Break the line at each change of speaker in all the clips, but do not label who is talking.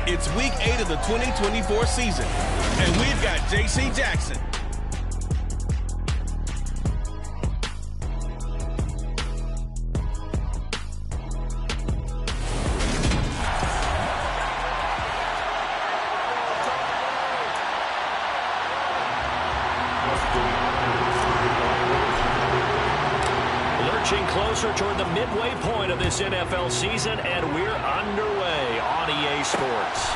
It's week 8 of the 2024 season, and we've got J.C. Jackson.
Lurching closer toward the midway point of this NFL season, and we're underway on EA Sports.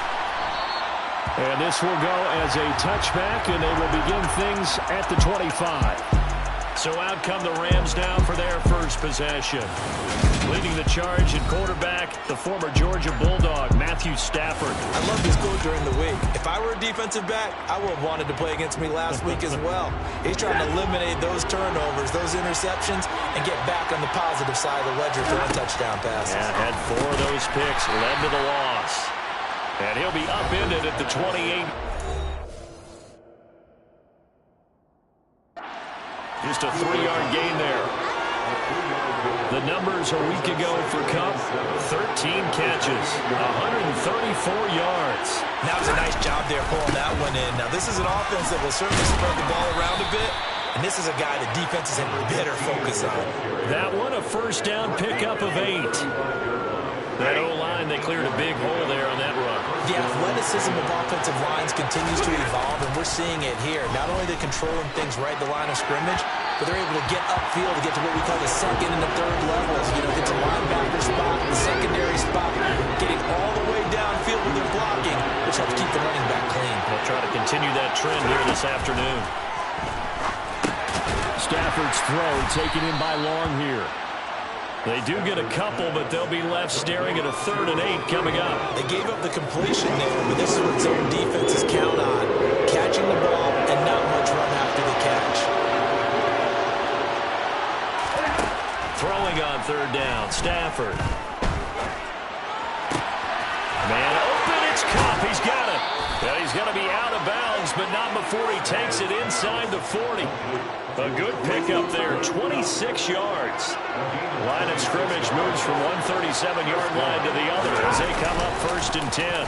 And this will go as a touchback, and they will begin things at the 25. So out come the Rams now for their first possession. Leading the charge at quarterback, the former Georgia Bulldog, Matthew Stafford.
I love this quote during the week. If I were a defensive back, I would have wanted to play against me last week as well. He's trying to eliminate those turnovers, those interceptions, and get back on the positive side of the ledger for touchdown passes.
Yeah, had 4 of those picks, led to the loss. And he'll be upended at the 28. Just a 3-yard gain there. The numbers a week ago for Kupp, 13 catches, 134 yards.
That was a nice job there pulling that one in. Now, this is an offense that will certainly spread the ball around a bit, and this is a guy that defenses had better focus on.
That one a first down pickup of 8. That O-line, they cleared a big hole there on that run.
The athleticism of offensive lines continues to evolve, and we're seeing it here. Not only are they controlling things right at the line of scrimmage, but they're able to get upfield to get to what we call the second and the third levels. You know, get to linebacker spot, the secondary spot, getting all the way downfield with their blocking, which helps keep the running back clean.
They'll try to continue that trend here this afternoon. Stafford's throw taken in by Long here. They do get a couple, but they'll be left staring at a 3rd and 8 coming up.
They gave up the completion there, but this is what zone defenses count on. Catching the ball and not much run after the catch.
Throwing on 3rd down, Stafford. Man open, it's Kupp. He's got it. Well, he's going to be out of bounds, but not before he takes it inside the 40. A good pickup there, 26 yards. Line of scrimmage moves from one 37-yard line to the other as they come up 1st and 10.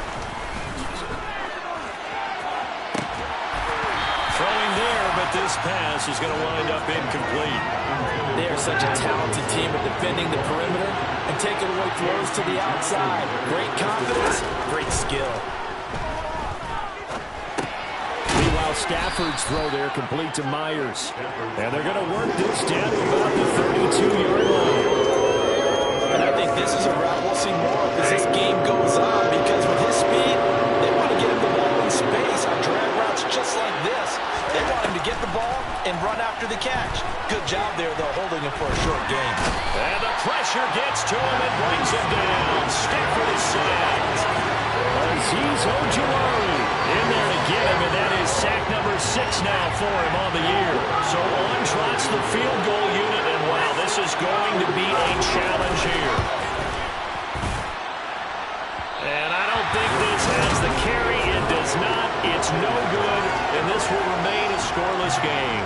Throwing there, but this pass is going to wind up incomplete.
They are such a talented team at defending the perimeter and taking away throws to the outside. Great confidence, great skill.
Meanwhile, Stafford's throw there complete to Myers. And they're going to work this down to about the 32-yard line.
And I think this is a route we'll see more of as this game goes on, because with his speed, they want to get him the ball in space on drag routes just like this. They want him to get the ball and run after the catch. Good job there, though, holding him for a short gain.
And the pressure gets to him and brings him down. Stafford is sacked. Azeez Ojulari in there to get him, and that is sack number 6 now for him on the year. So on trots the field goal unit, and wow, this is going to be a challenge here. And I don't think this has the carry. It does not. It's no good, and this will remain a scoreless game.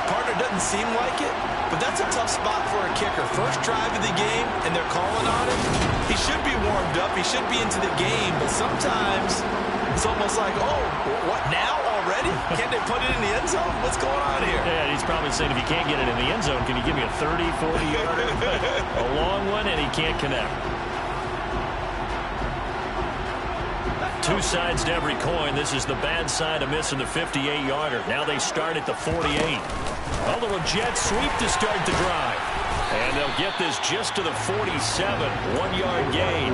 Partner doesn't seem like it, but that's a tough spot for a kicker. First drive of the game, and they're calling on him. He should be warmed up. He should be into the game, but sometimes it's almost like, oh, what, now already? Can't they put it in the end zone? What's going on here?
Yeah, he's probably saying, if you can't get it in the end zone, can you give me a 30, 40-yarder? A long one, and he can't connect. 2 sides to every coin. This is the bad side of missing the 58-yarder. Now they start at the 48. A little jet sweep to start the drive. And they'll get this just to the 47. 1-yard gain.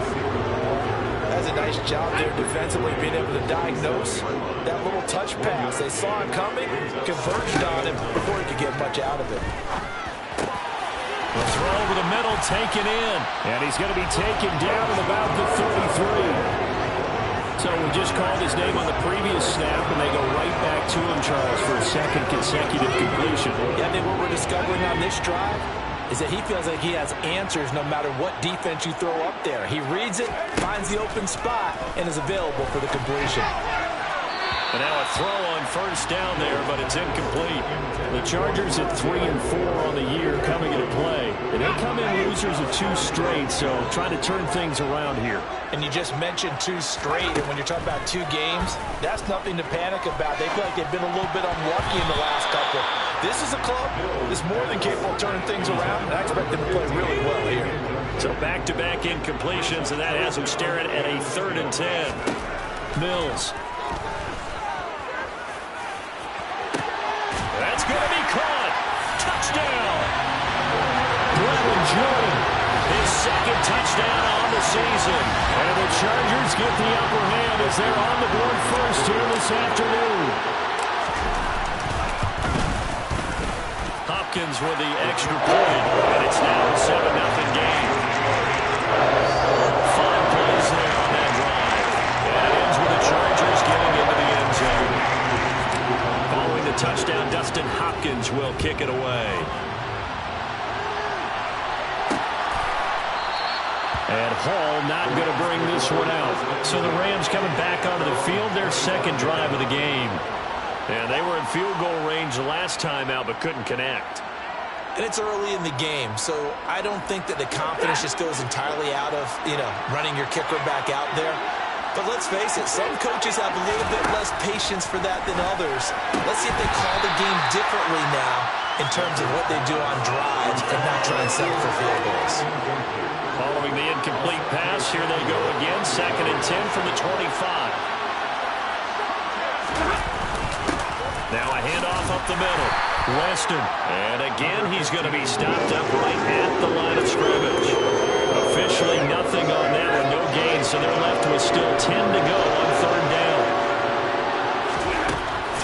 That's a nice job there defensively, being able to diagnose that little touch pass. They saw it coming, converged on him before he could get much out of it.
The throw over the middle, taken in. And he's going to be taken down at about the 33. So we just called his name on the previous snap, and they go right back to him, Charles, for a 2nd consecutive completion.
Yeah, I think what we're discovering on this drive is that he feels like he has answers no matter what defense you throw up there. He reads it, finds the open spot, and is available for the completion.
And now a throw on first down there, but it's incomplete. The Chargers at 3-4 on the year coming into play. And they come in losers of 2 straight, so trying to turn things around here.
And you just mentioned 2 straight, and when you're talking about 2 games, that's nothing to panic about. They feel like they've been a little bit unlucky in the last couple. This is a club that's more than capable of turning things around, and I expect them to play really well here.
So back-to-back incompletions, and that has them staring at a 3rd and 10. Mills. That's going to be caught. Touchdown. Brevin Jordan, his 2nd touchdown on the season. And the Chargers get the upper hand as they're on the board first here this afternoon. Hopkins with the extra point, and it's now a 7-0 game. 5 plays there on that drive. And it ends with the Chargers getting into the end zone. Following the touchdown, Dustin Hopkins will kick it away. And Hall not going to bring this one out. So the Rams coming back onto the field, their 2nd drive of the game. And they were in field goal range the last time out, but couldn't connect.
And it's early in the game, so I don't think that the confidence just goes entirely out of, running your kicker back out there. But let's face it, some coaches have a little bit less patience for that than others. Let's see if they call the game differently now in terms of what they do on drives and not try and settle for field goals.
Following the incomplete pass, here they go again. 2nd and 10 from the 25. Now a handoff up the middle. Weston. And again, he's going to be stopped up right at the line of scrimmage. Officially nothing on that one. No gain, so they're left with still 10 to go on 3rd down.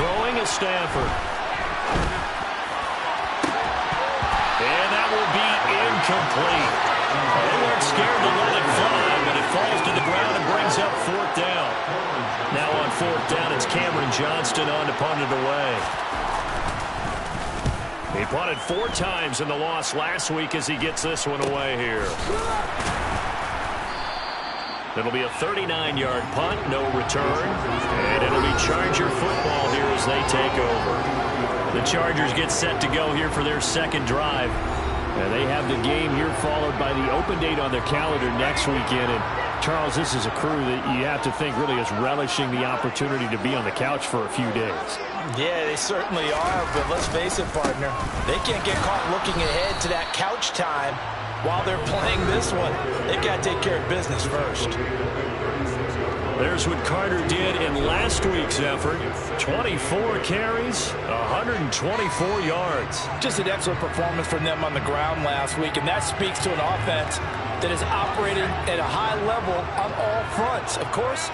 Throwing is Stafford. And that will be incomplete. They weren't scared to let it fly, but it falls to the ground and brings up 4th down. Now on 4th down, it's Cameron Johnston on to punt it away. He punted 4 times in the loss last week as he gets this one away here. It'll be a 39-yard punt, no return. And it'll be Charger football here as they take over. The Chargers get set to go here for their 2nd drive. And they have the game here followed by the open date on their calendar next weekend. And Charles, this is a crew that you have to think really is relishing the opportunity to be on the couch for a few days.
Yeah, they certainly are, but let's face it, partner. They can't get caught looking ahead to that couch time while they're playing this one. They've got to take care of business first.
There's what Carter did in last week's effort. 24 carries, 124 yards.
Just an excellent performance from them on the ground last week, and that speaks to an offense that is operating at a high level on all fronts. Of course,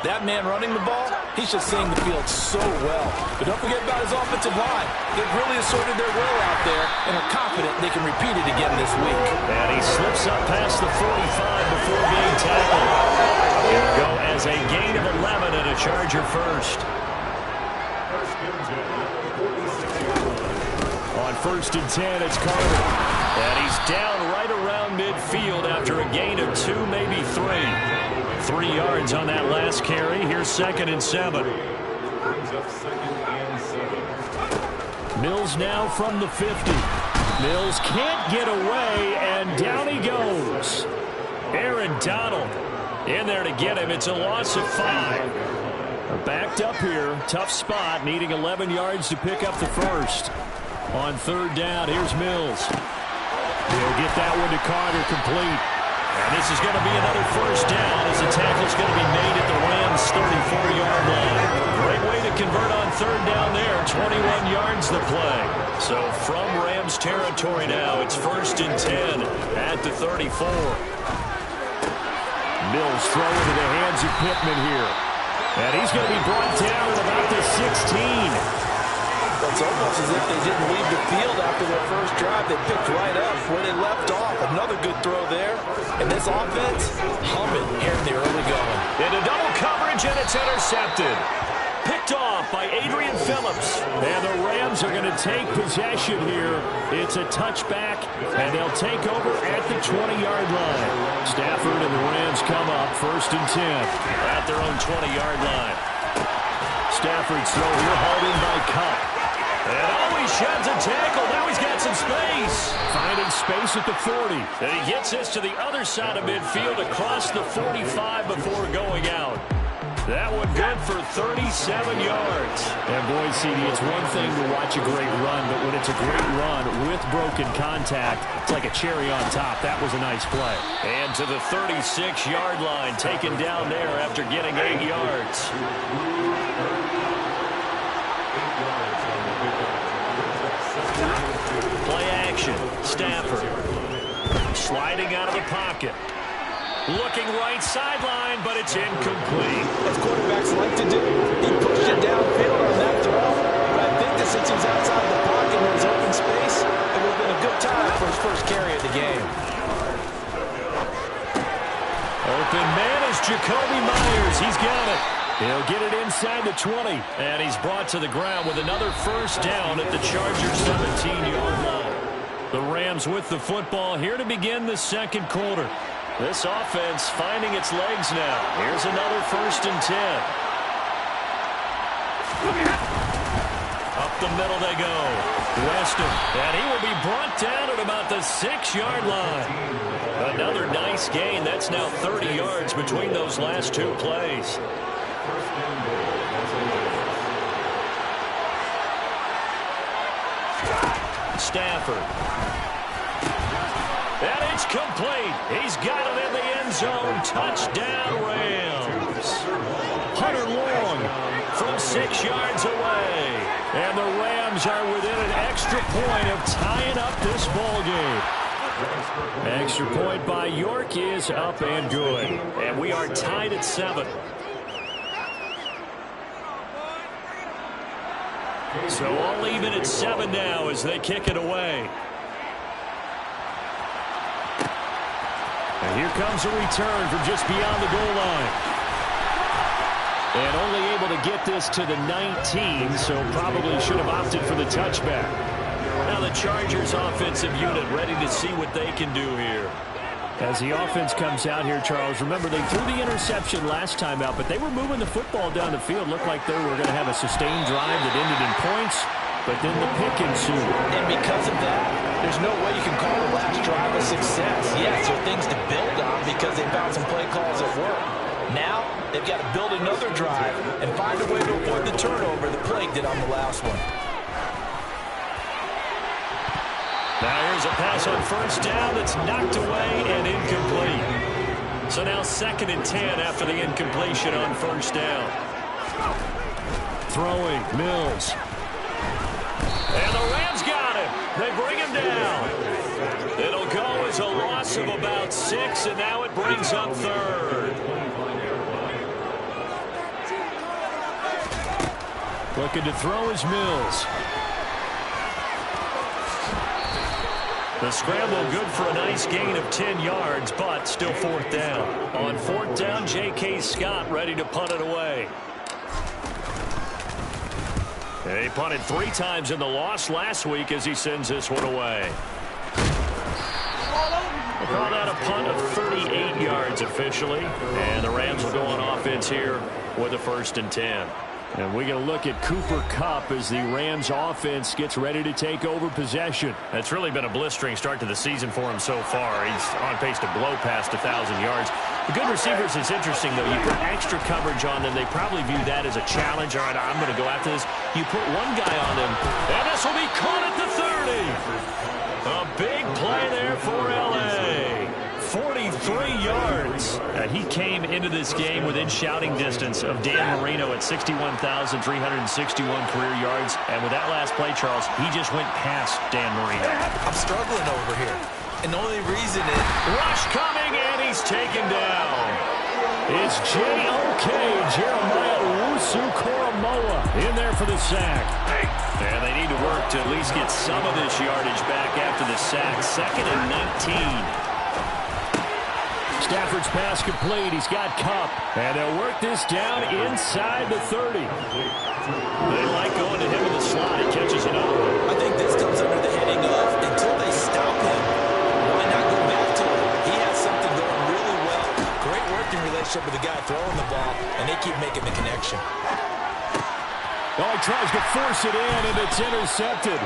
that man running the ball, he's just seeing the field so well. But don't forget about his offensive line. They've really asserted their will out there and are confident they can repeat it again this week.
And he slips up past the 45 before being tackled. It'll go as a gain of 11 and a Charger first. On 1st and 10, it's Carter. And he's down right around midfield after a gain of 2, maybe 3. 3 yards on that last carry. Here's 2nd and 7. Mills now from the 50. Mills can't get away, and down he goes. Aaron Donald in there to get him. It's a loss of 5. Backed up here. Tough spot, needing 11 yards to pick up the first. On 3rd down, here's Mills. He'll get that one to Carter, complete. And this is going to be another first down as the tackle's going to be made at the Rams' 34-yard line. Great way to convert on 3rd down there. 21 yards the play. So from Rams territory now, it's 1st and 10 at the 34. Mills throwing into the hands of Pittman here. And he's going to be brought down at about the 16.
It's almost as if they didn't leave the field after their first drive. They picked right up where they left off. Another good throw there. And this offense, humming here in the early going.
Into double coverage, and it's intercepted. Picked off by Adrian Phillips. And the Rams are going to take possession here. It's a touchback, and they'll take over at the 20-yard line. Stafford and the Rams come up 1st and 10 at their own 20-yard line. Stafford's throw here hauled in by Cup. And he sheds a tackle. Now he's got some space. Finding space at the 40. And he gets this to the other side of midfield across the 45 before going out. That one good for 37 yards. And boy, CD, it's one thing to watch a great run, but when it's a great run with broken contact, it's like a cherry on top. That was a nice play. And to the 36-yard line, taken down there after getting 8 yards. Play action. Stafford sliding out of the pocket. Looking right sideline, but it's incomplete.
As quarterbacks like to do, he pushed it downfield on that throw. But I think that since he's outside the pocket and there's open space, it would have been a good time for his first carry of the game.
Open man is Jacoby Myers. He's got it. He'll get it inside the 20. And he's brought to the ground with another first down at the Chargers' 17-yard line. The Rams with the football here to begin the second quarter. This offense finding its legs now. Here's another 1st and 10. Up the middle they go. Weston, and he will be brought down at about the 6-yard line. Another nice gain. That's now 30 yards between those last two plays. Stafford. And it's complete. He's got it in the end zone. Touchdown, Rams. Hunter Long from 6 yards away. And the Rams are within an extra point of tying up this ball game. Extra point by York is up and good. And we are tied at 7. So all even at 7 now as they kick it away. And here comes a return from just beyond the goal line. And only able to get this to the 19, so probably should have opted for the touchback. Now the Chargers offensive unit ready to see what they can do here. As the offense comes out here, Charles, remember they threw the interception last time out, but they were moving the football down the field. Looked like they were going to have a sustained drive that ended in points, but then the pick ensued.
And because of that, there's no way you can call the last drive a success. Yes, there are things to build on because they found some play calls that work. Now, they've got to build another drive and find a way to avoid the turnover the plague did on the last one.
Now here's a pass on first down that's knocked away and incomplete. So now 2nd and 10 after the incompletion on first down. Throwing, Mills. And the Rams got him. They bring him down. It'll go as a loss of about 6, and now it brings up 3rd. Looking to throw is Mills. The scramble good for a nice gain of 10 yards, but still 4th down. On 4th down, J.K. Scott ready to punt it away. He punted 3 times in the loss last week as he sends this one away. We'll call that a punt of 38 yards officially. And the Rams will go on offense here with a 1st and 10. And we're going to look at Cooper Kupp as the Rams offense gets ready to take over possession. It's really been a blistering start to the season for him so far. He's on pace to blow past 1,000 yards. The good receivers, it's interesting, though. You put extra coverage on them. They probably view that as a challenge. All right, I'm going to go after this. You put one guy on them, and this will be caught at the 30. A big play there for L.A. 43 yards. And he came into this game within shouting distance of Dan Marino at 61,361 career yards. And with that last play, Charles, he just went past Dan Marino.
I'm struggling over here. And the only reason is...
Rush coming, and he's taken down. It's J.O.K. Jeremiah Owusu-Koramoah in there for the sack. And they need to work to at least get some of this yardage back after the sack. 2nd and 19. Stafford's pass complete. He's got Kupp. And they'll work this down inside the 30. They like going to him in the slot. He catches another one.
I think this comes under the heading of until they stop him, why not go back to him? He has something going really well. Great working relationship with the guy throwing the ball, and they keep making the connection.
to force it in, and it's intercepted.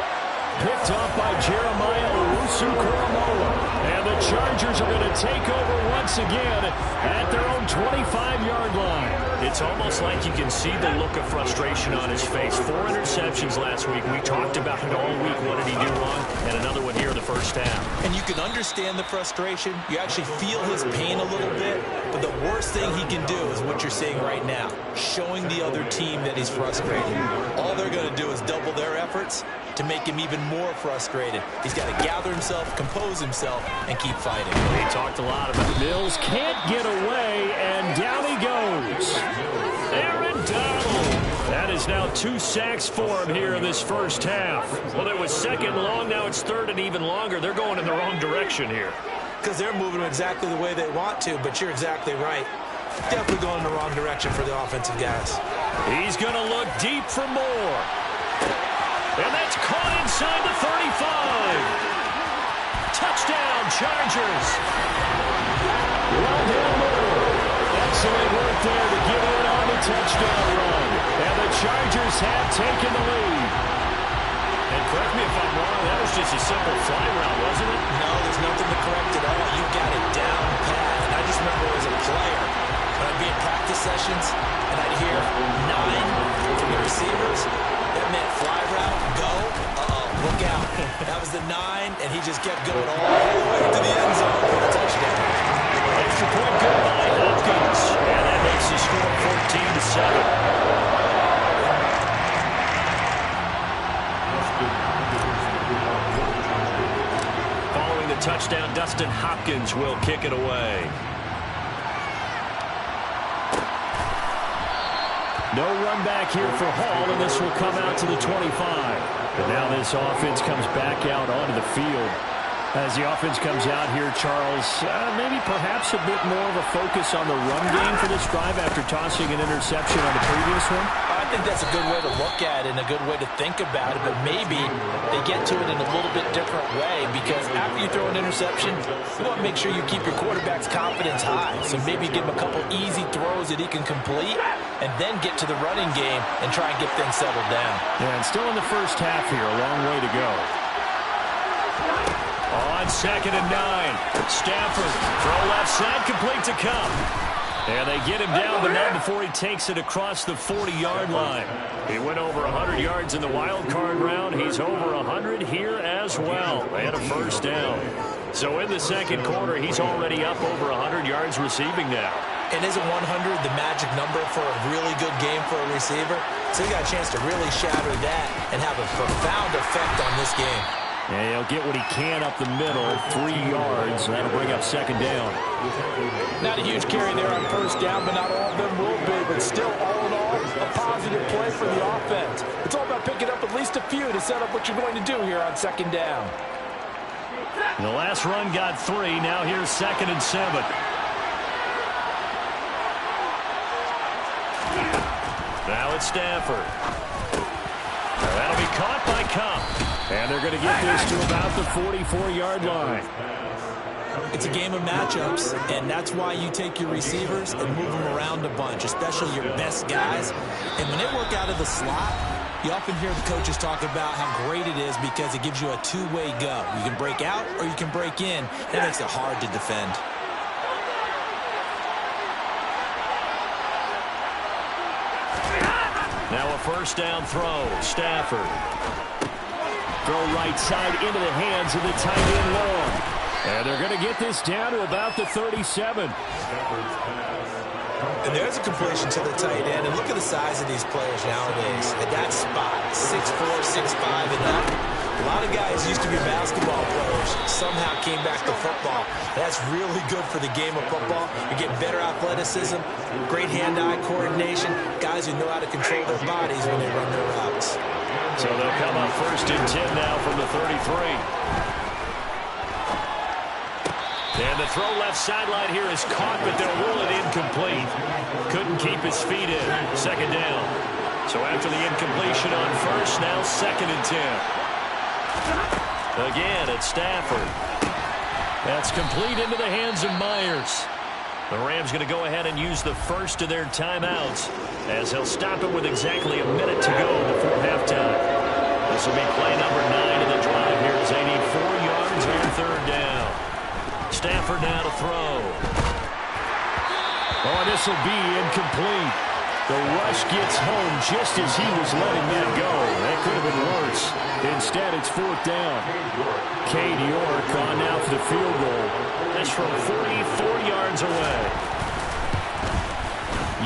Picked off by Jeremiah Owusu-Koramoah. And the Chargers are going to take over once again at their own 25-yard line.
It's almost like you can see the look of frustration on his face. 4 interceptions last week. We talked about it all week. What did he do wrong? And another one here in the first half.
And you can understand the frustration. You actually feel his pain a little bit. But the worst thing he can do is what you're seeing right now, showing the other team that he's frustrated. All they're going to do is double their efforts to make him even more frustrated. He's got to gather himself, compose himself, and keep fighting.
He talked a lot about
Mills can't get away, and down he goes. Aaron Donald. That is now 2 sacks for him here in this first half.
Well, it was second long. Now it's third and even longer. They're going in the wrong direction here.
Because they're moving exactly the way they want to, but you're exactly right. Definitely going in the wrong direction for the offensive guys.
He's going to look deep for more. And that's caught inside the 35. Touchdown, Chargers. Rondale Moore. Excellent work there to get in on the touchdown run. And the Chargers have taken the lead.
And correct me if I'm wrong, that was just a simple fly route, wasn't it?
No, there's nothing to correct at all. You got it down pat. And I just remember as a player, when I'd be in practice sessions, and I'd hear 9 from the receivers, that meant fly route, go, look out. That was the 9, and he just kept going all the way to the end zone for the touchdown.
Extra point good by Hopkins. And that makes the score 14-7.
Following the touchdown, Dustin Hopkins will kick it away.
No run back here for Hall, and this will come out to the 25. And now this offense comes back out onto the field. As the offense comes out here, Charles, maybe perhaps a bit more of a focus on the run game for this drive after tossing an interception on the previous one?
I think that's a good way to look at it and a good way to think about it, but maybe they get to it in a little bit different way, because after you throw an interception, you want to make sure you keep your quarterback's confidence high. So maybe give him a couple easy throws that he can complete and then get to the running game and try and get things settled down.
Yeah, and still in the first half here, a long way to go. On 2nd and 9, Stafford, throw left side, complete to Kupp. And they get him down, but not before he takes it across the 40-yard line. He went over 100 yards in the wild card round. He's over 100 here as well, and a first down. So in the second quarter, he's already up over 100 yards receiving now.
And isn't 100 the magic number for a really good game for a receiver? So he got a chance to really shatter that and have a profound effect on this game.
And he'll get what he can up the middle, 3 yards, and that'll bring up second down.
Not a huge carry there on first down, but not all of them will be. But still, all in all, a positive play for the offense. It's all about picking up at least a few to set up what you're going to do here on second down.
The last run got 3. Now here's 2nd and 7. Now it's Stafford. That'll be caught by Kupp. And they're going to get this to about the 44-yard line.
It's a game of matchups, and that's why you take your receivers and move them around a bunch, especially your best guys. And when they work out of the slot, you often hear the coaches talk about how great it is because it gives you a two-way go. You can break out or you can break in. That makes it hard to defend.
Now a first down throw. Stafford. Throw right side into the hands of the tight end Long. And they're going to get this down to about the 37.
And there's a completion to the tight end. And look at the size of these players nowadays. At that spot, 6'4", 6'5", and up. A lot of guys used to be basketball players, somehow came back to football. That's really good for the game of football. You get better athleticism, great hand-eye coordination, guys who know how to control their bodies when they run their routes.
So they'll come up 1st and 10 now from the 33. And the throw left sideline here is caught, but they'll rule it incomplete. Couldn't keep his feet in. Second down. So after the incompletion on first, now 2nd and 10. Again, it's Stafford. That's complete into the hands of Myers. The Rams going to go ahead and use the first of their timeouts as they'll stop it with exactly a minute to go before halftime. This will be play number 9 of the drive here as they need 4 yards here, third down. Stafford now to throw. Oh, this will be incomplete. The rush gets home just as he was letting that go. That could have been worse. Instead, it's fourth down. Cade York on now for the field goal. That's from 44 yards away.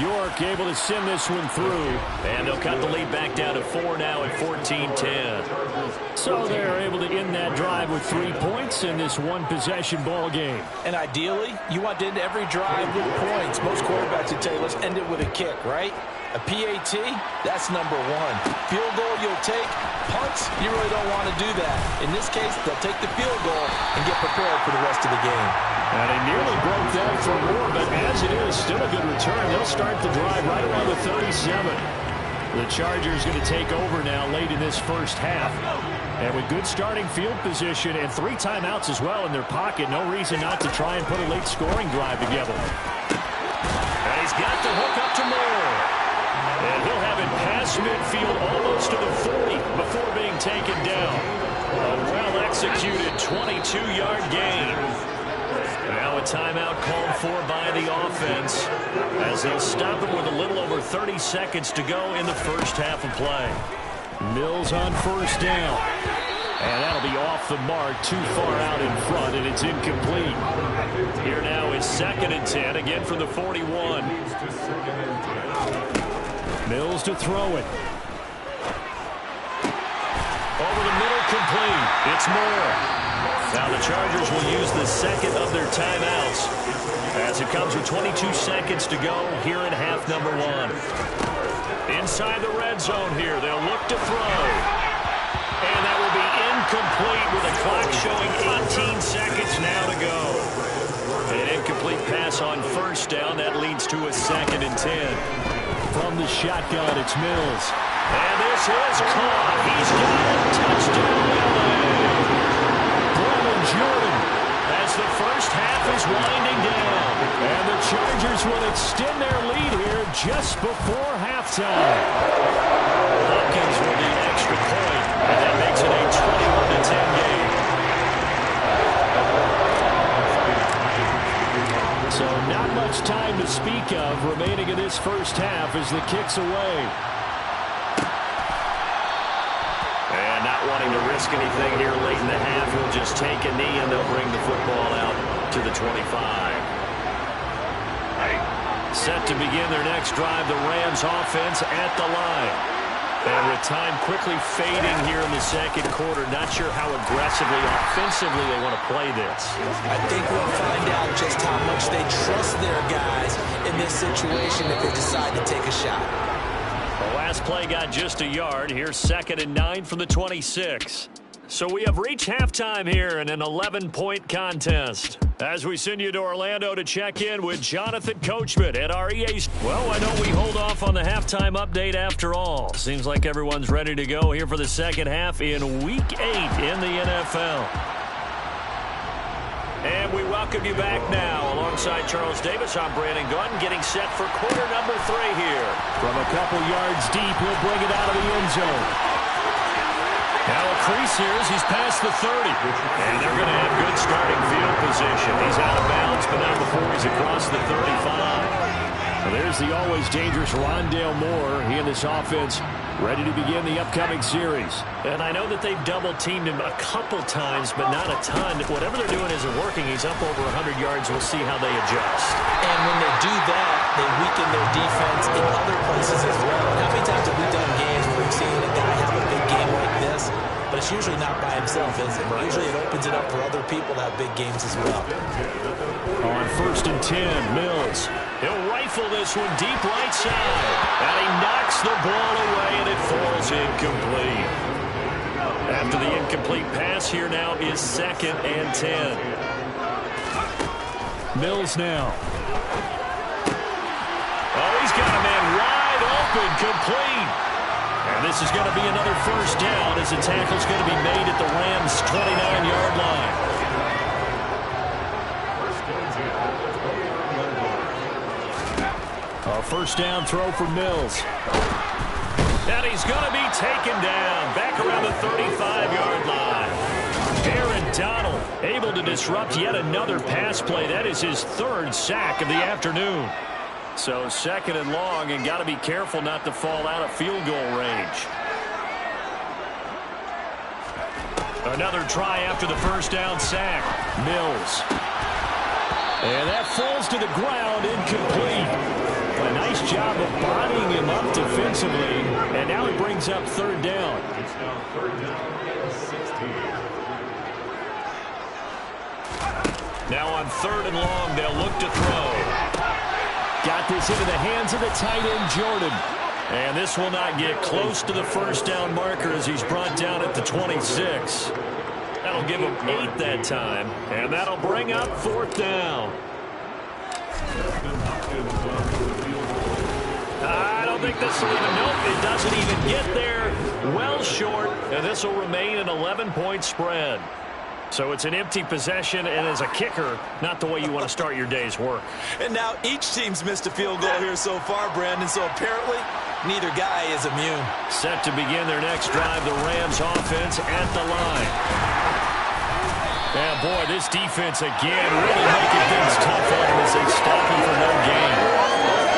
York able to send this one through. And they'll cut the lead back down to 4 now at 14-10. So they're able to end that drive with 3 points in this one-possession ball game.
And ideally, you want to end every drive with points. Most quarterbacks would tell you, let's end it with a kick, right? A PAT, that's number 1. Field goal you'll take. Punts, you really don't want to do that. In this case, they'll take the field goal and get prepared for the rest of the game.
And they nearly broke that for more, but as it is, still a good return. They'll start the drive right around the 37. The Chargers going to take over now late in this first half. And with good starting field position and 3 timeouts as well in their pocket, no reason not to try and put a late scoring drive together. And he's got the hook up to Moore. And he'll have it past midfield almost to the 40 before being taken down. A well-executed 22-yard gain. Now a timeout called for by the offense as they'll stop it with a little over 30 seconds to go in the first half of play. Mills on first down. And that'll be off the mark, too far out in front, and it's incomplete. Here now is 2nd and 10, again from the 41. Mills to throw it. Over the middle, complete. It's Moore. Now the Chargers will use the second of their timeouts as it comes with 22 seconds to go here in half number 1. Inside the red zone here, they'll look to throw. And that will be incomplete with the clock showing 18 seconds now to go. An incomplete pass on first down. That leads to a 2nd and 10. From the shotgun, it's Mills. And this is caught. He's got a touchdown, LA. Jordan as the first half is winding down. And the Chargers will extend their lead here just before halftime. Hopkins will need an extra point, and that makes it a 21-10 game. So not much time to speak of remaining in this first half as the kick's away. And not wanting to risk anything here late in the half, he'll just take a knee and they'll bring the football out to the 25. Set to begin their next drive, the Rams offense at the line. And with time quickly fading here in the second quarter, not sure how aggressively, offensively they want to play this.
I think we'll find out just how much they trust their guys in this situation if they decide to take a shot.
The last play got just a yard. Here's 2nd and 9 from the 26. So we have reached halftime here in an 11-point contest. As we send you to Orlando to check in with Jonathan Coachman at our EA. Well, why don't we hold off on the halftime update after all? Seems like everyone's ready to go here for the second half in Week 8 in the NFL. And we welcome you back now. Alongside Charles Davis, I'm Brandon Gunn, getting set for quarter number 3 here. From a couple yards deep, he'll bring it out of the end zone. Now a crease here as he's past the 30. And they're going to have good starting field position. He's out of bounds, but not before he's across the 35. Well, there's the always dangerous Rondale Moore. He and this offense ready to begin the upcoming series. And I know that they've double-teamed him a couple times, but not a ton. Whatever they're doing isn't working. He's up over 100 yards. We'll see how they adjust.
And when they do that, they weaken their defense in other places as well. How many times have we done games where we've seen a guy have a big game like this, but it's usually not by himself, is it? Usually it opens it up for other people to have big games as well.
On 1st and 10, Mills. He'll rifle this one deep right side. And he knocks the ball away, and it falls incomplete. After the incomplete pass, here now is 2nd and 10. Mills now. Oh, he's got a man wide open, complete. And this is going to be another first down as the tackle's going to be made at the Rams' 29-yard line. first down throw for Mills. And he's going to be taken down back around the 35-yard line. Aaron Donald able to disrupt yet another pass play. That is his third sack of the afternoon. So second and long, and got to be careful not to fall out of field goal range. Another try after the first down sack. Mills. And that falls to the ground, incomplete. A nice job of bodying him up defensively, and now it brings up third down.
It's now third down, 16.
Now on third and long, they'll look to throw. Got this into the hands of the tight end, Jordan. And this will not get close to the first down marker as he's brought down at the 26. That'll give him 8 that time, and that'll bring up fourth down. I don't think this will even, nope, it doesn't even get there. Well short, and this will remain an 11-point spread. So it's an empty possession, and as a kicker, not the way you want to start your day's work.
And now each team's missed a field goal here so far, Brandon, so apparently neither guy is immune.
Set to begin their next drive, the Rams offense at the line. And boy, this defense again really making things tough on them as they stop him for no gain.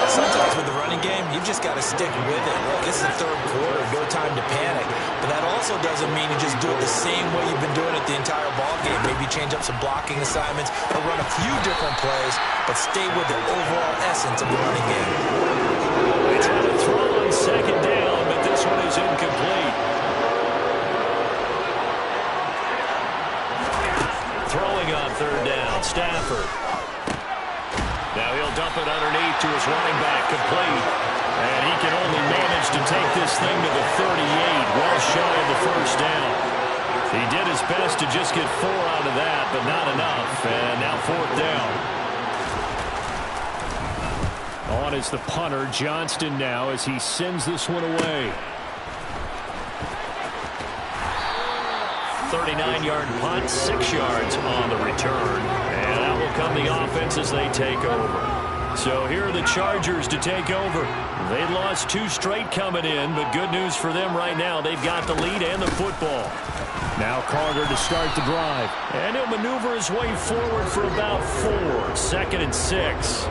Sometimes with the running game, you've just got to stick with it. Look, this is the third quarter, no time to panic. But that also doesn't mean you just do it the same way you've been doing it the entire ball game. Maybe change up some blocking assignments or run a few different plays, but stay with the overall essence of the running game.
They try to throw on second down, but this one is incomplete. Throwing on third down, Stafford. Now he'll dump it underneath to his running back, complete. And he can only manage to take this thing to the 38, well shy of the first down. He did his best to just get 4 out of that, but not enough. And now fourth down. On is the punter, Johnston now, as he sends this one away. 39-yard punt, 6 yards on the return. And out will come the offense as they take over. So here are the Chargers to take over. They lost 2 straight coming in, but good news for them right now. They've got the lead and the football. Now Carter to start the drive. And he'll maneuver his way forward for about 4. Second and 6.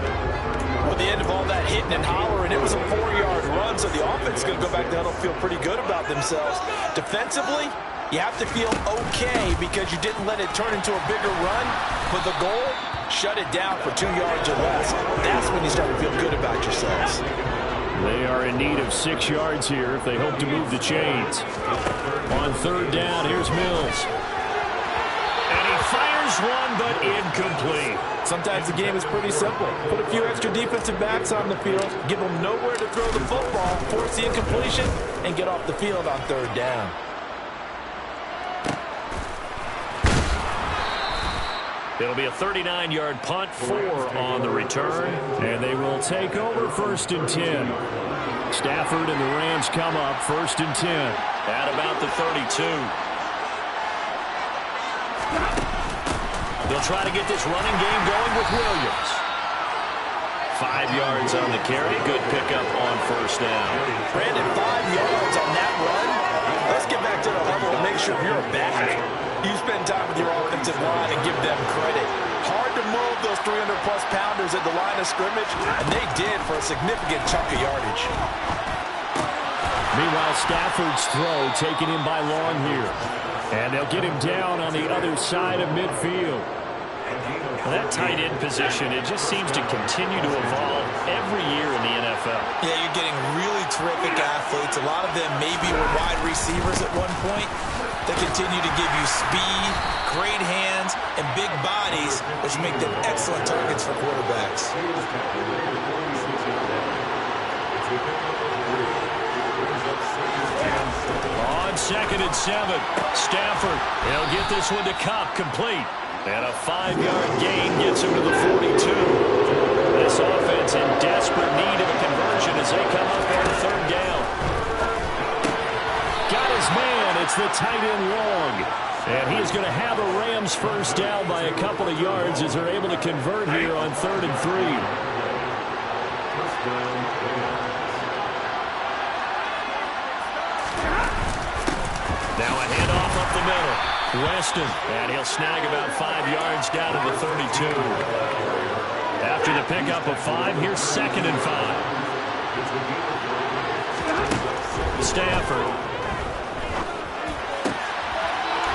Well, the end of all that hitting and hollering, it was a 4-yard run, so the offense is going to go back down and feel pretty good about themselves. Defensively, you have to feel okay because you didn't let it turn into a bigger run, but the goal, shut it down for 2 yards or less. That's when you start to feel good about yourselves.
They are in need of 6 yards here if they hope to move the chains. On third down, here's Mills. And he fires one, but incomplete.
Sometimes the game is pretty simple. Put a few extra defensive backs on the field, give them nowhere to throw the football, force the incompletion, and get off the field on third down.
It'll be a 39-yard punt, 4 on the return, and they will take over first and 10. Stafford and the Rams come up first and 10 at about the 32. They'll try to get this running game going with Williams. 5 yards on the carry. Good pickup on first down.
Brandon, 5 yards on that run. Let's get back to the huddle and make sure you're back. You spend time with your offensive line and give them credit. Hard to move those 300-plus pounders at the line of scrimmage, and they did for a significant chunk of yardage.
Meanwhile, Stafford's throw taken in by Long here. And they'll get him down on the other side of midfield. Well, that tight end position, it just seems to continue to evolve every year in the NFL.
Yeah, you're getting really terrific athletes. A lot of them maybe were wide receivers at one point. They continue to give you speed, great hands, and big bodies, which make them excellent targets for quarterbacks.
On second and 7, Stafford. He'll get this one to Kupp, complete. And a 5-yard gain gets him to the 42. This offense in desperate need of a conversion as they come up on third down. Got his man. It's the tight end Long. And he's going to have a Rams first down by a couple of yards as they're able to convert here on 3rd and 3. Now a handoff up the middle. Weston, and he'll snag about 5 yards down to the 32. After the pickup of 5, here's 2nd and 5. Stafford.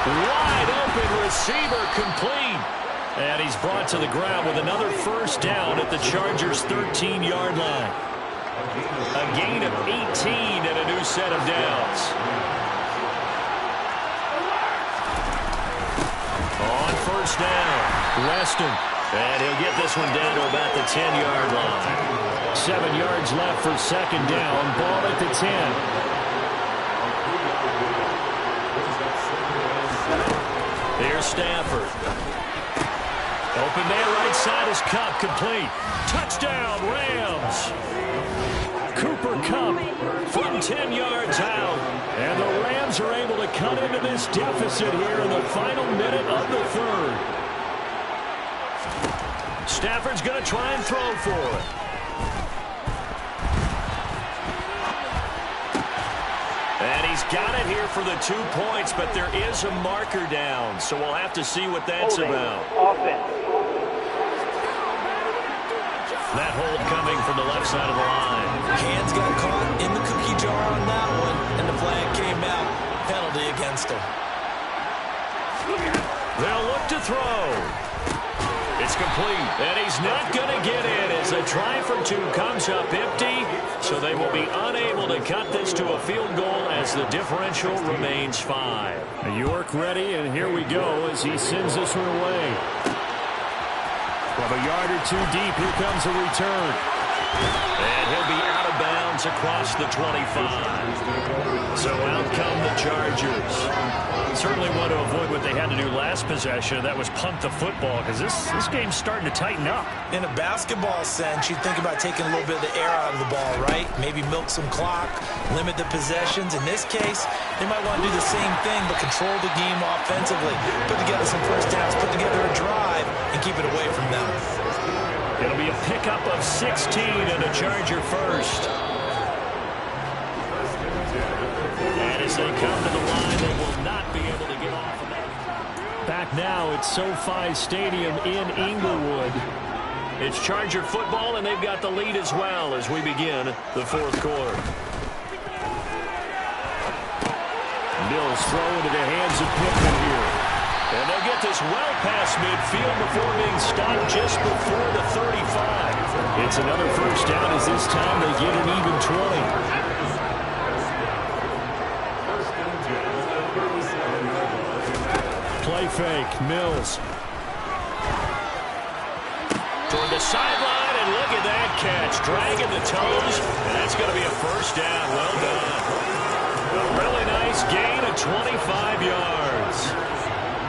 Wide open receiver, complete. And he's brought to the ground with another first down at the Chargers' 13-yard line. A gain of 18 and a new set of downs. On first down, Weston. And he'll get this one down to about the 10-yard line. 7 yards left for 2nd down. Ball at the 10. Here's Stafford. Open man right side is Kupp, complete. Touchdown, Rams. Cooper Kupp from 10 yards out. And the Rams are able to cut into this deficit here in the final minute of the 3rd. Stafford's going to try and throw for it. And he's got it here for the 2 points, but there is a marker down, so we'll have to see what that's about. That hold coming from the left side of the line.
Hands got caught in the cookie jar on that one, and the flag came out. Penalty against him.
They'll look to throw. It's complete, and he's not going to get in as a try for 2 comes up empty, so they will be unable to cut this to a field goal as the differential remains 5.
York ready, and here we go as he sends this one away. From a yard or 2 deep, here comes a return.
And he'll be out of bounds across the 25. So out come the Chargers.
Certainly want to avoid what they had to do last possession. That was punt the football, because this game's starting to tighten up.
In a basketball sense, you'd think about taking a little bit of the air out of the ball, right? Maybe milk some clock, limit the possessions. In this case, they might want to do the same thing, but control the game offensively. Put together some first downs, put together a drive, and keep it away from them.
It'll be a pickup of 16 and a Charger first. And as they come to the line, they will not be able to get off of that.
Back now at SoFi Stadium in Inglewood.
It's Charger football, and they've got the lead as well as we begin the 4th quarter.
Mills throw into the hands of Pittman here.
And they'll get this well past midfield before being stopped just before the 35.
It's another first down as this time they get an even 20. Play fake, Mills.
Toward the sideline, and look at that catch. Dragging the toes, and that's going to be a first down. Well done. A really nice gain of 25 yards.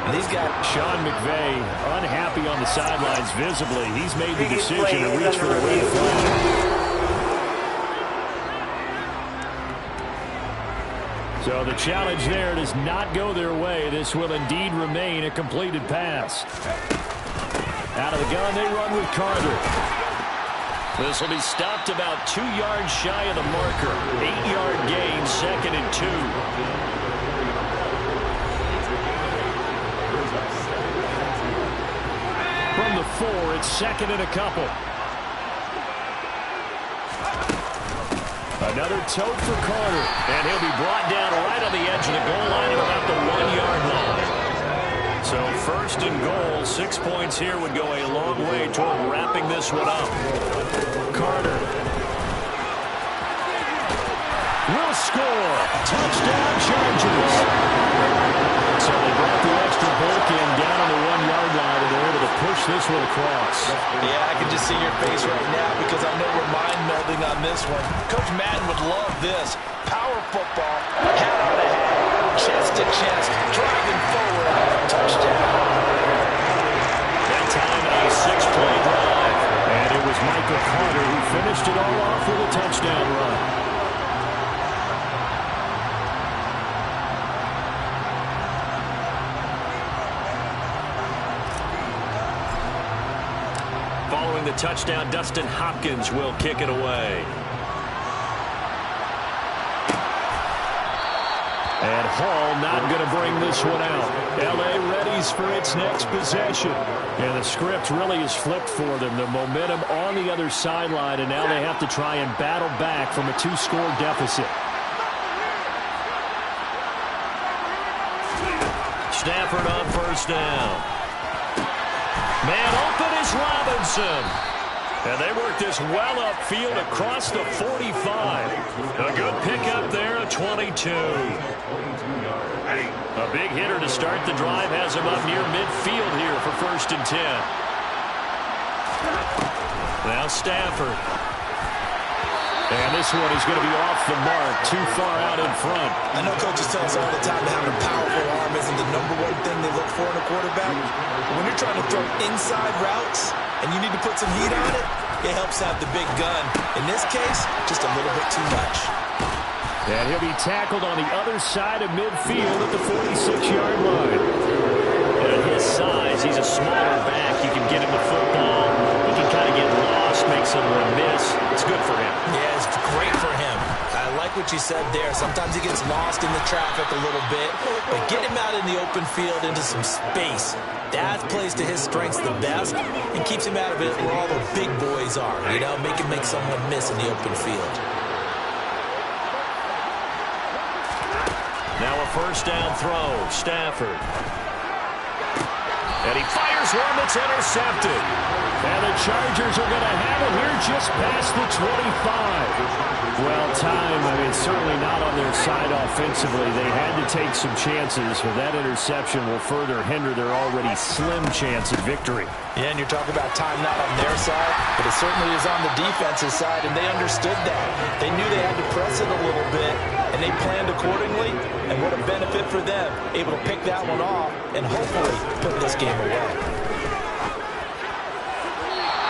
And these guys,
Sean McVay, unhappy on the sidelines visibly. He's made the decision to reach for the red flag. So the challenge there does not go their way. This will indeed remain a completed pass. Out of the gun, they run with Carter.
This will be stopped about 2 yards shy of the marker. 8-yard gain, 2nd and 2.
From the 4, it's 2nd and a couple. Another tote for Carter.
And he'll be brought down right on the edge of the goal line at about the 1-yard line. So 1st and goal, 6 points here would go a long way toward wrapping this one up.
Carter will score. Touchdown, Chargers. So they brought the extra bulk in down on the 1-yard line, and they're able to push this one across.
Yeah, I can just see your face right now because I know we're mind-melding on this one. Coach Madden would love this. Power football, head on a head, chest to chest, driving forward, touchdown.
That time a 6-play drive.
And it was Michael Carter who finished it all off with a touchdown run.
throwing the touchdown. Dustin Hopkins will kick it away. And Hall not going to bring this one out. L.A. readies for its next possession. And the script really is flipped for them. The momentum on the other sideline, and now they have to try and battle back from a 2-score deficit. Stafford on first down. Man open is Robinson. And they work this well upfield across the 45. A good pickup there at 22. A big hitter to start the drive has him up near midfield here for 1st and 10. Now Stafford. And this one is going to be off the mark, too far out in front.
I know coaches tell us all the time that having a powerful arm isn't the #1 thing they look for in a quarterback. When you're trying to throw inside routes and you need to put some heat on it, it helps have the big gun. In this case, just a little bit too much.
And he'll be tackled on the other side of midfield at the 46-yard line. And at his size, he's a smaller back. You can get him the football. He can kind of get lost, make someone miss. It's good for him.
Yeah, it's great for him. I like what you said there. Sometimes he gets lost in the traffic a little bit, but get him out in the open field into some space. That plays to his strengths the best and keeps him out of it where all the big boys are, you know, make someone miss in the open field.
Now a first down throw, Stafford. And he fires one that's intercepted. And the Chargers are going to have it here just past the 25. Well, time, I mean, certainly not on their side offensively. They had to take some chances, but that interception will further hinder their already slim chance of victory.
Yeah, and you're talking about time not on their side, but it certainly is on the defensive side, and they understood that. They knew they had to press it a little bit, and they planned accordingly, and what a benefit for them, able to pick that one off and hopefully put this game away.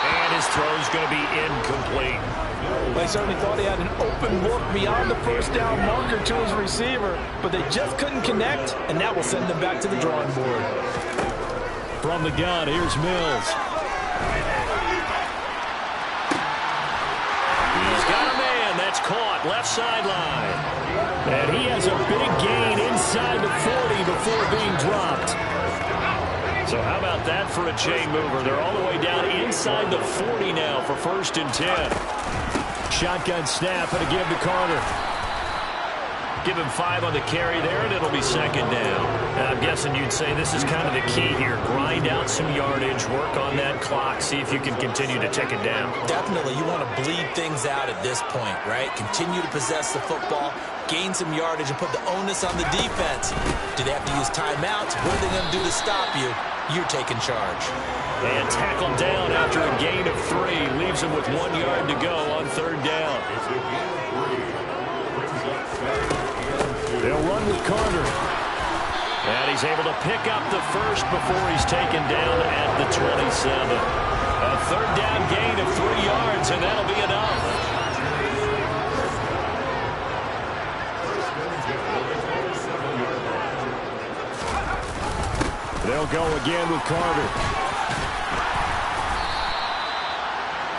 And his throw's going to be incomplete.
They certainly thought he had an open look beyond the first down marker to his receiver, but they just couldn't connect, and that will send them back to the drawing board.
From the gun, here's Mills. He's got a man. That's caught. Left sideline. And he has a big gain inside the 40 before being dropped. So how about that for a chain mover? They're all the way down inside the 40 now for 1st and 10. Shotgun snap and a give to Carter. Give him 5 on the carry there, and it'll be 2nd down. And I'm guessing you'd say this is kind of the key here. Grind out some yardage, work on that clock, see if you can continue to tick it down.
Definitely. You want to bleed things out at this point, right? Continue to possess the football, gain some yardage, and put the onus on the defense. Do they have to use timeouts? What are they going to do to stop you? You're taking charge.
And tackled down after a gain of 3. Leaves him with 1 yard to go on 3rd down. They'll run with Carter. And he's able to pick up the first before he's taken down at the 27. A 3rd down gain of 3 yards, and that'll be enough. They'll go again with Carter.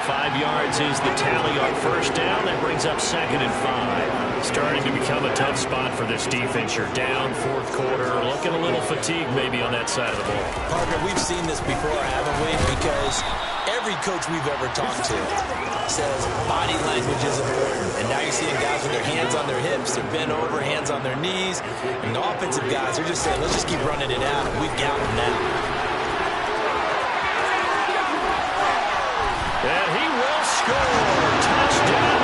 5 yards is the tally on 1st down. That brings up 2nd and 5. Starting to become a tough spot for this defense. You're down 4th quarter. Looking a little fatigued maybe on that side of the ball.
Parker, we've seen this before, haven't we? Because every coach we've ever talked to says body language is important. And now you're seeing guys with their hands on their hips. They're bent over, hands on their knees. And the offensive guys are just saying, let's just keep running it out. We've got them now.
And he will score. Touchdown.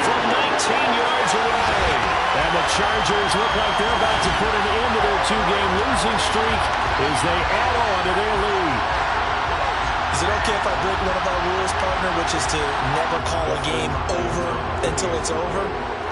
From 19 yards away. And the Chargers look like they're about to put an end to their 2-game losing streak as they add on to their lead.
Is it okay if I break one of our rules, partner, which is to never call a game over until it's over?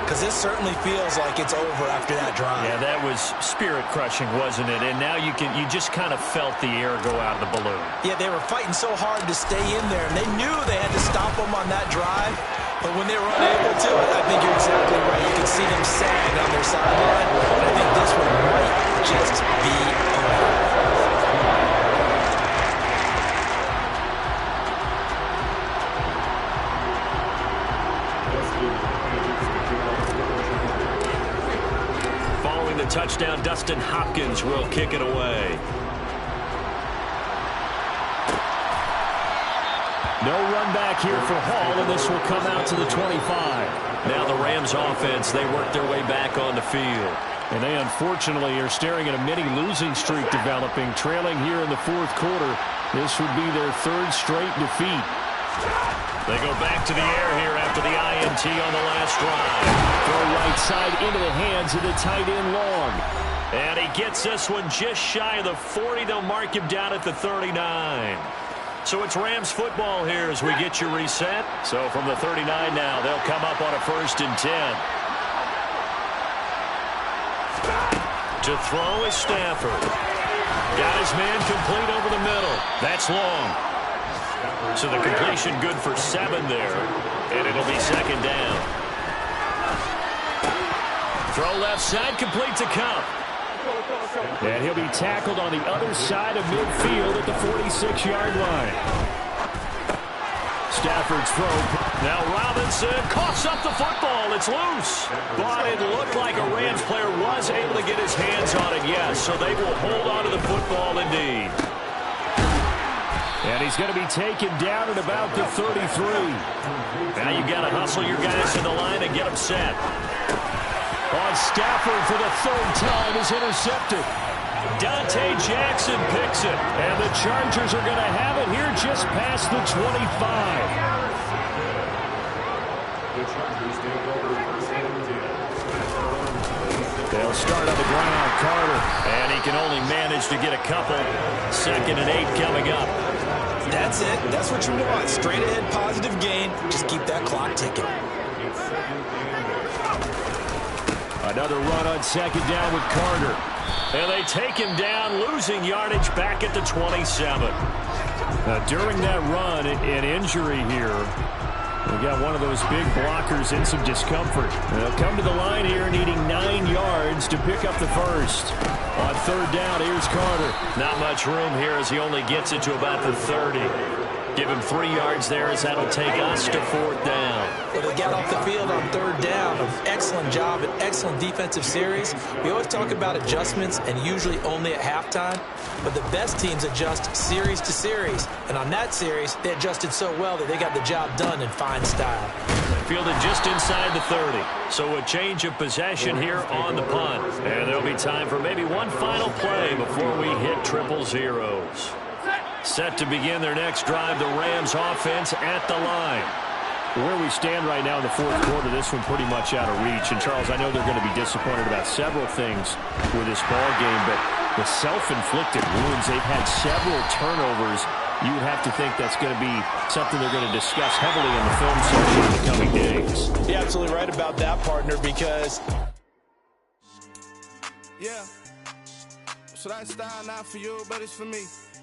Because this certainly feels like it's over after that drive.
Yeah, that was spirit-crushing, wasn't it? And now you just kind of felt the air go out of the balloon.
Yeah, they were fighting so hard to stay in there, and they knew they had to stop them on that drive. But when they were unable to, I think you're exactly right. You can see them sag on their sideline. And I think this one might just be over.
Throwing the touchdown, Dustin Hopkins will kick it away.
No run back here for Hall, and this will come out to the 25.
Now the Rams offense, they work their way back on the field.
And they unfortunately are staring at a mini losing streak developing, trailing here in the fourth quarter. This would be their third straight defeat.
They go back to the air here after the INT on the last drive.
Throw right side into the hands of the tight end Long.
And he gets this one just shy of the 40. They'll mark him down at the 39. So it's Rams football here as we get you reset. So from the 39 now, they'll come up on a 1st and 10. To throw is Stafford. Got his man complete over the middle. That's Long. So the completion good for 7 there. And it'll be 2nd down. Throw left side, complete to Cup.
And he'll be tackled on the other side of midfield at the 46-yard line. Stafford's throw.
Now Robinson coughs up the football. It's loose. But it looked like a Rams player was able to get his hands on it, yes. So they will hold on to the football indeed.
And he's going to be taken down at about the 33.
Now you've got to hustle your guys to the line and get them set.
On Stafford for the 3rd time is intercepted.
Dante Jackson picks it.
And the Chargers are going to have it here just past the 25.
The Chargers take over 1st and 10.
They'll start on the ground. Carter.
And he can only manage to get a couple. 2nd and 8 coming up.
That's it. That's what you want. Straight ahead positive gain. Just keep that clock ticking.
Another run on 2nd down with Carter.
And they take him down, losing yardage back at the 27.
During that run, an injury here. We got one of those big blockers in some discomfort. They'll come to the line here needing 9 yards to pick up the 1st. On 3rd down, here's Carter.
Not much room here as he only gets it to about the 30. Give him 3 yards there as that'll take us to 4th down.
Well, they got off the field on 3rd down. Excellent job, an excellent defensive series. We always talk about adjustments and usually only at halftime. But the best teams adjust series to series. And on that series, they adjusted so well that they got the job done in fine style.
Fielded just inside the 30. So a change of possession here on the punt. And there'll be time for maybe one final play before we hit 000. Set to begin their next drive, the Rams offense at the line.
Where we stand right now in the fourth quarter, this one pretty much out of reach. And, Charles, I know they're going to be disappointed about several things with this ball game, but the self-inflicted wounds, they've had several turnovers. You would have to think that's going to be something they're going to discuss heavily in the film section in the coming days.
You're absolutely right about that, partner, because...
Yeah. So that style not for you, but it's for me.